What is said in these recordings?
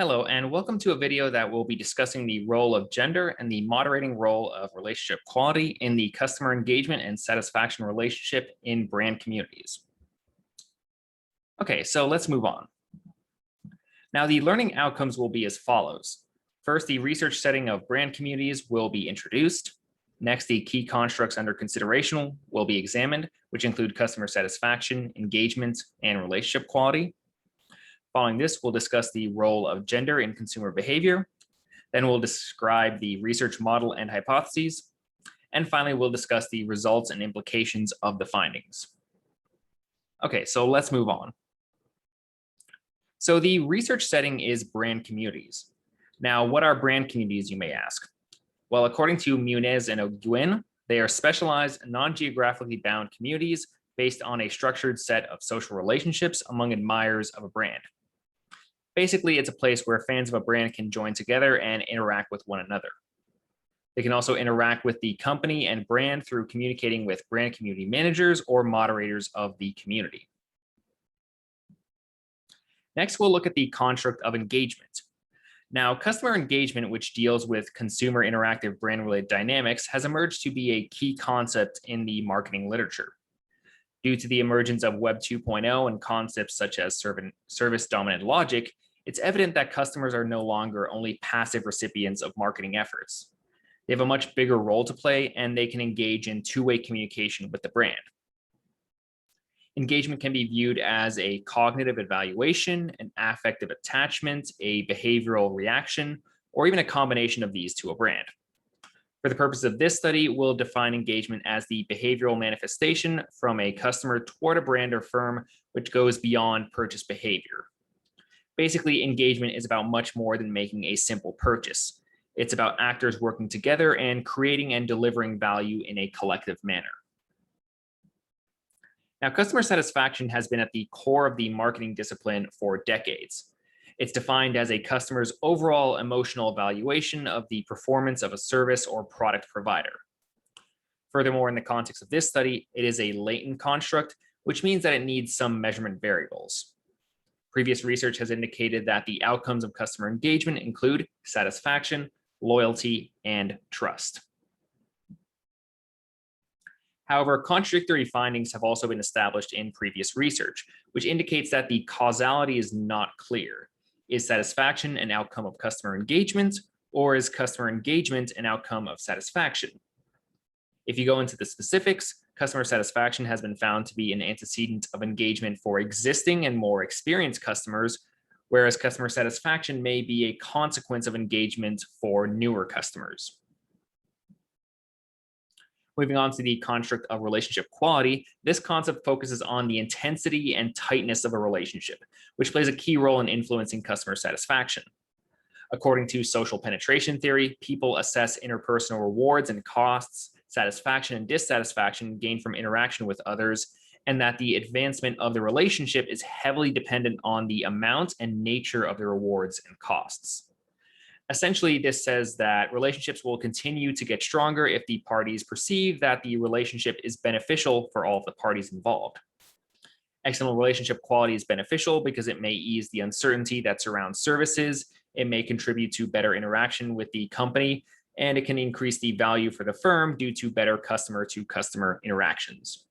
Hello, and welcome to a video that will be discussing the role of gender and the moderating role of relationship quality in the customer engagement and satisfaction relationship in brand communities. Okay, so let's move on. Now, the learning outcomes will be as follows. First, the research setting of brand communities will be introduced. Next, the key constructs under consideration will be examined, which include customer satisfaction, engagement, and relationship quality. Following this, we'll discuss the role of gender in consumer behavior. Then we'll describe the research model and hypotheses. And finally, we'll discuss the results and implications of the findings. Okay, so let's move on. So the research setting is brand communities. Now, what are brand communities, you may ask? Well, according to Muniz and O'Gwyn, they are specialized, non-geographically bound communities based on a structured set of social relationships among admirers of a brand. Basically, it's a place where fans of a brand can join together and interact with one another. They can also interact with the company and brand through communicating with brand community managers or moderators of the community. Next, we'll look at the construct of engagement. Now, customer engagement, which deals with consumer interactive brand-related dynamics, has emerged to be a key concept in the marketing literature. Due to the emergence of Web 2.0 and concepts such as service-dominant logic, it's evident that customers are no longer only passive recipients of marketing efforts. They have a much bigger role to play, and they can engage in two-way communication with the brand. Engagement can be viewed as a cognitive evaluation, an affective attachment, a behavioral reaction, or even a combination of these to a brand. For the purpose of this study, we'll define engagement as the behavioral manifestation from a customer toward a brand or firm, which goes beyond purchase behavior. Basically, engagement is about much more than making a simple purchase. It's about actors working together and creating and delivering value in a collective manner. Now, customer satisfaction has been at the core of the marketing discipline for decades. It's defined as a customer's overall emotional evaluation of the performance of a service or product provider. Furthermore, in the context of this study, it is a latent construct, which means that it needs some measurement variables. Previous research has indicated that the outcomes of customer engagement include satisfaction, loyalty, and trust. However, contradictory findings have also been established in previous research, which indicates that the causality is not clear. Is satisfaction an outcome of customer engagement, or is customer engagement an outcome of satisfaction? If you go into the specifics, customer satisfaction has been found to be an antecedent of engagement for existing and more experienced customers, whereas customer satisfaction may be a consequence of engagement for newer customers. Moving on to the construct of relationship quality, this concept focuses on the intensity and tightness of a relationship, which plays a key role in influencing customer satisfaction. According to social penetration theory, people assess interpersonal rewards and costs, satisfaction and dissatisfaction gained from interaction with others, and that the advancement of the relationship is heavily dependent on the amount and nature of the rewards and costs. Essentially, this says that relationships will continue to get stronger if the parties perceive that the relationship is beneficial for all of the parties involved. Excellent relationship quality is beneficial because it may ease the uncertainty that surrounds services, it may contribute to better interaction with the company, and it can increase the value for the firm due to better customer-to-customer interactions.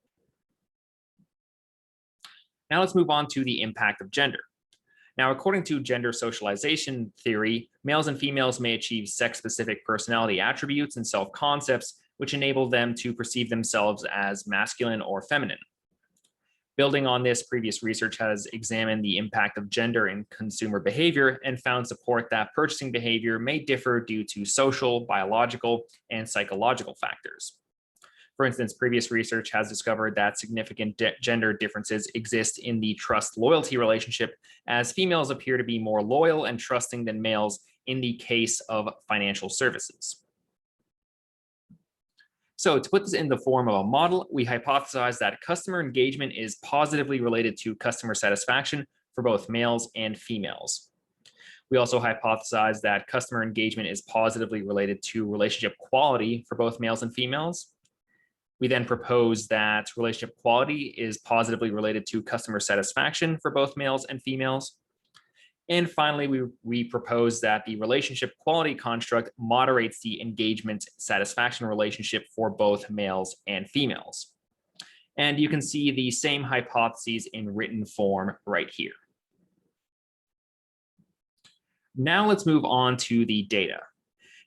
Now let's move on to the impact of gender. Now, according to gender socialization theory, males and females may achieve sex-specific personality attributes and self-concepts, which enable them to perceive themselves as masculine or feminine. Building on this, previous research has examined the impact of gender in consumer behavior and found support that purchasing behavior may differ due to social, biological, and psychological factors. For instance, previous research has discovered that significant gender differences exist in the trust-loyalty relationship, as females appear to be more loyal and trusting than males in the case of financial services. So to put this in the form of a model, we hypothesize that customer engagement is positively related to customer satisfaction for both males and females. We also hypothesize that customer engagement is positively related to relationship quality for both males and females. We then propose that relationship quality is positively related to customer satisfaction for both males and females. And finally, we propose that the relationship quality construct moderates the engagement satisfaction relationship for both males and females. And you can see the same hypotheses in written form right here. Now let's move on to the data.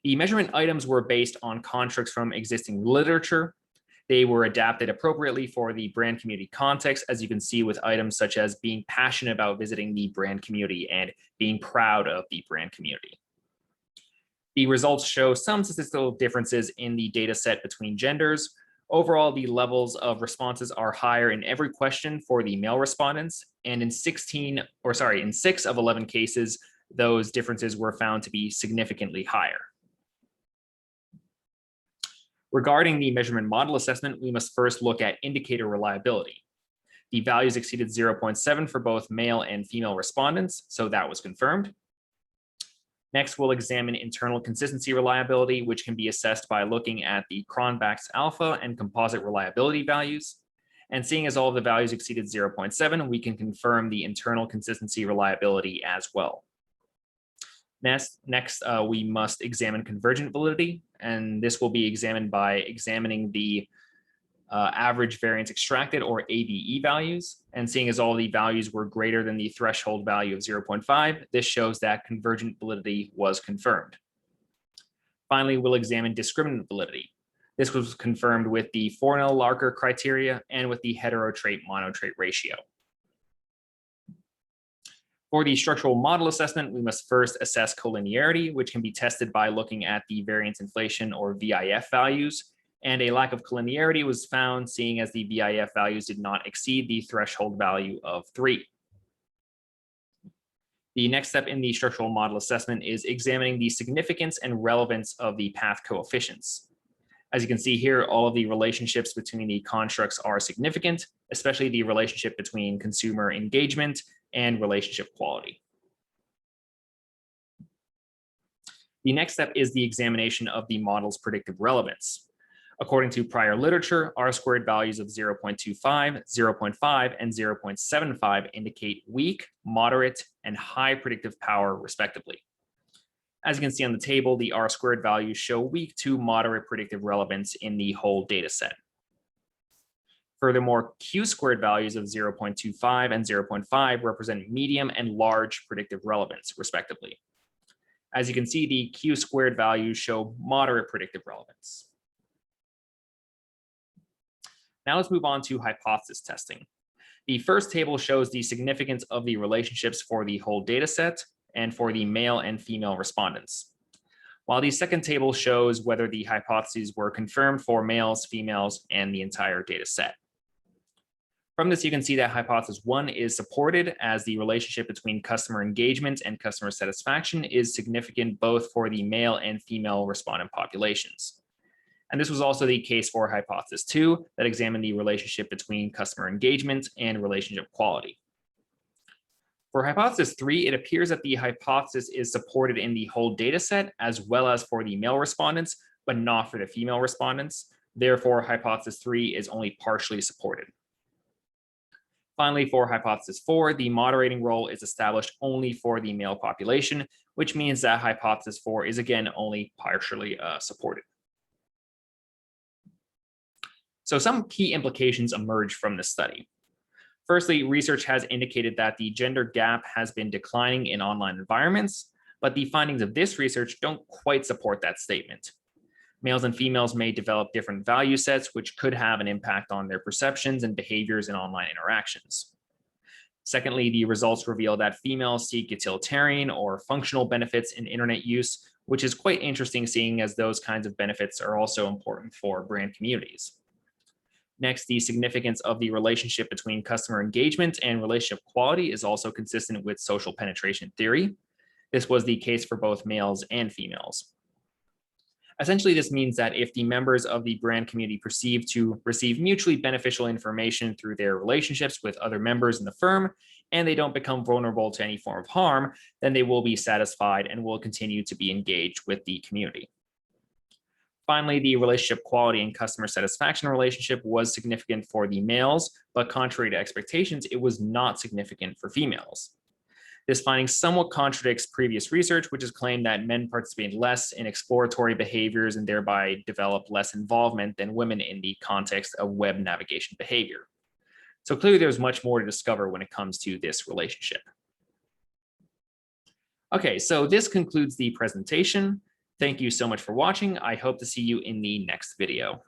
The measurement items were based on constructs from existing literature. They were adapted appropriately for the brand community context, as you can see with items such as being passionate about visiting the brand community and being proud of the brand community. The results show some statistical differences in the data set between genders. Overall, the levels of responses are higher in every question for the male respondents, and in 6 of 11 cases, those differences were found to be significantly higher. Regarding the measurement model assessment, we must first look at indicator reliability. The values exceeded 0.7 for both male and female respondents, so that was confirmed. Next, we'll examine internal consistency reliability, which can be assessed by looking at the Cronbach's alpha and composite reliability values. And seeing as all of the values exceeded 0.7, we can confirm the internal consistency reliability as well. Next, we must examine convergent validity, and this will be examined by examining the average variance extracted, or AVE values, and seeing as all the values were greater than the threshold value of 0.5, this shows that convergent validity was confirmed. Finally, we'll examine discriminant validity. This was confirmed with the Fornell-Larker criteria and with the heterotrait-monotrait ratio. For the structural model assessment, we must first assess collinearity, which can be tested by looking at the variance inflation, or VIF values. And a lack of collinearity was found, seeing as the VIF values did not exceed the threshold value of 3. The next step in the structural model assessment is examining the significance and relevance of the path coefficients. As you can see here, all of the relationships between the constructs are significant, especially the relationship between consumer engagement and relationship quality. The next step is the examination of the model's predictive relevance. According to prior literature, R-squared values of 0.25, 0.5, and 0.75 indicate weak, moderate, and high predictive power, respectively. As you can see on the table, the R-squared values show weak to moderate predictive relevance in the whole data set. Furthermore, Q-squared values of 0.25 and 0.5 represent medium and large predictive relevance, respectively. As you can see, the Q-squared values show moderate predictive relevance. Now let's move on to hypothesis testing. The first table shows the significance of the relationships for the whole data set and for the male and female respondents, while the second table shows whether the hypotheses were confirmed for males, females, and the entire data set. From this, you can see that hypothesis 1 is supported, as the relationship between customer engagement and customer satisfaction is significant both for the male and female respondent populations. And this was also the case for hypothesis 2, that examined the relationship between customer engagement and relationship quality. For hypothesis 3, it appears that the hypothesis is supported in the whole data set as well as for the male respondents, but not for the female respondents. Therefore, hypothesis 3 is only partially supported. Finally, for hypothesis 4, the moderating role is established only for the male population, which means that hypothesis 4 is again only partially supported. So some key implications emerge from this study. Firstly, research has indicated that the gender gap has been declining in online environments, but the findings of this research don't quite support that statement. Males and females may develop different value sets, which could have an impact on their perceptions and behaviors in online interactions. Secondly, the results reveal that females seek utilitarian or functional benefits in internet use, which is quite interesting, seeing as those kinds of benefits are also important for brand communities. Next, the significance of the relationship between customer engagement and relationship quality is also consistent with social penetration theory. This was the case for both males and females. Essentially, this means that if the members of the brand community perceive to receive mutually beneficial information through their relationships with other members in the firm, and they don't become vulnerable to any form of harm, then they will be satisfied and will continue to be engaged with the community. Finally, the relationship quality and customer satisfaction relationship was significant for the males, but contrary to expectations, it was not significant for females. This finding somewhat contradicts previous research, which has claimed that men participate less in exploratory behaviors and thereby develop less involvement than women in the context of web navigation behavior. So clearly there's much more to discover when it comes to this relationship. Okay, so this concludes the presentation. Thank you so much for watching. I hope to see you in the next video.